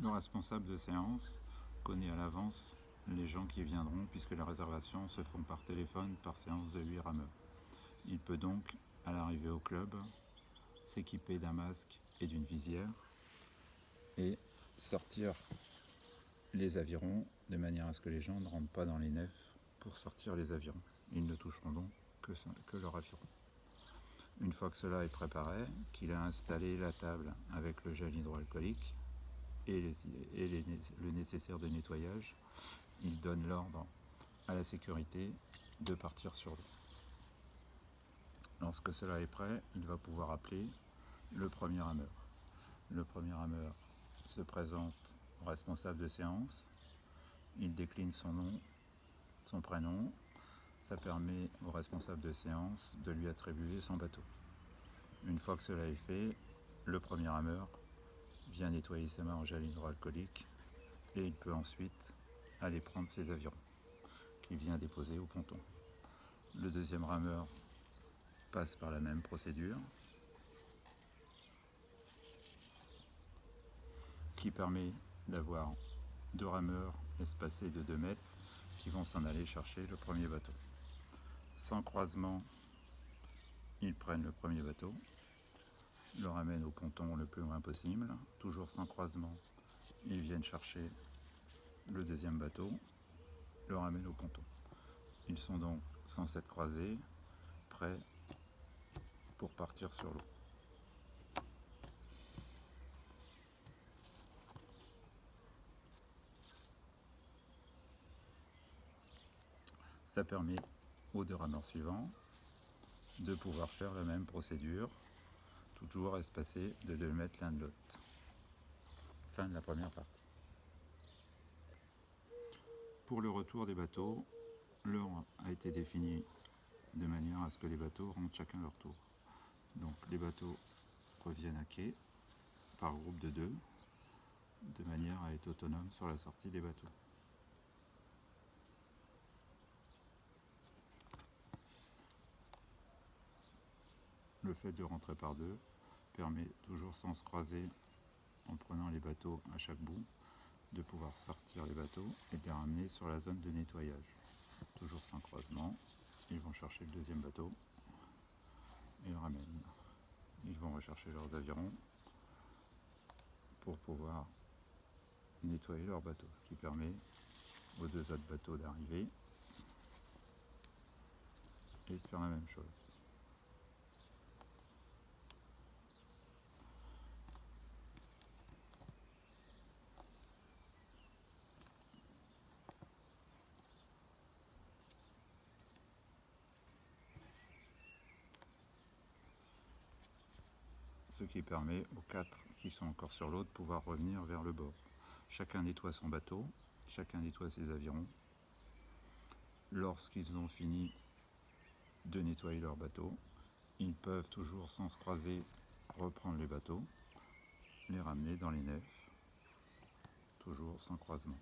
Le responsable de séance connaît à l'avance les gens qui viendront puisque les réservations se font par téléphone par séance de 8 rameurs. Il peut donc, à l'arrivée au club, s'équiper d'un masque et d'une visière et sortir les avirons de manière à ce que les gens ne rentrent pas dans les nefs pour sortir les avirons. Ils ne toucheront donc que leur aviron. Une fois que cela est préparé, qu'il a installé la table avec le gel hydroalcoolique et le nécessaire de nettoyage, il donne l'ordre à la sécurité de partir sur l'eau. Lorsque cela est prêt, il va pouvoir appeler le premier rameur. Le premier rameur se présente au responsable de séance, il décline son nom, son prénom, ça permet au responsable de séance de lui attribuer son bateau. Une fois que cela est fait, le premier rameur vient nettoyer ses mains en gel hydroalcoolique et il peut ensuite aller prendre ses avirons qu'il vient déposer au ponton. Le deuxième rameur passe par la même procédure, ce qui permet d'avoir deux rameurs espacés de 2 mètres qui vont s'en aller chercher le premier bateau. Sans croisement, ils prennent le premier bateau, le ramènent au ponton le plus loin possible. Toujours sans croisement, ils viennent chercher le deuxième bateau, le ramènent au ponton. Ils sont donc sans s'être croisés, prêts pour partir sur l'eau. Ça permet aux deux rameurs suivants de pouvoir faire la même procédure, toujours espacés de 2 mètres l'un de l'autre. Fin de la première partie. Pour le retour des bateaux, l'heure a été définie de manière à ce que les bateaux rentrent chacun leur tour. Donc les bateaux reviennent à quai par groupe de 2, de manière à être autonomes sur la sortie des bateaux. Le fait de rentrer par 2 permet, toujours sans se croiser, en prenant les bateaux à chaque bout, de pouvoir sortir les bateaux et de les ramener sur la zone de nettoyage. Toujours sans croisement, ils vont chercher le deuxième bateau et le ramènent. Ils vont rechercher leurs avirons pour pouvoir nettoyer leur bateau, ce qui permet aux 2 autres bateaux d'arriver et de faire la même chose. Ce qui permet aux 4 qui sont encore sur l'eau de pouvoir revenir vers le bord. Chacun nettoie son bateau, chacun nettoie ses avirons. Lorsqu'ils ont fini de nettoyer leur bateau, ils peuvent toujours, sans se croiser, reprendre les bateaux, les ramener dans les nefs, toujours sans croisement.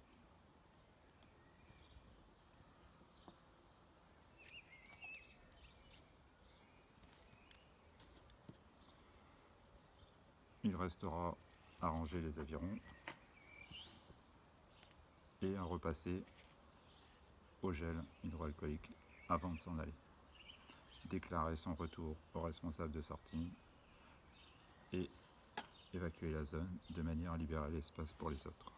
Il restera à ranger les avirons et à repasser au gel hydroalcoolique avant de s'en aller. Déclarer son retour au responsable de sortie et évacuer la zone de manière à libérer l'espace pour les autres.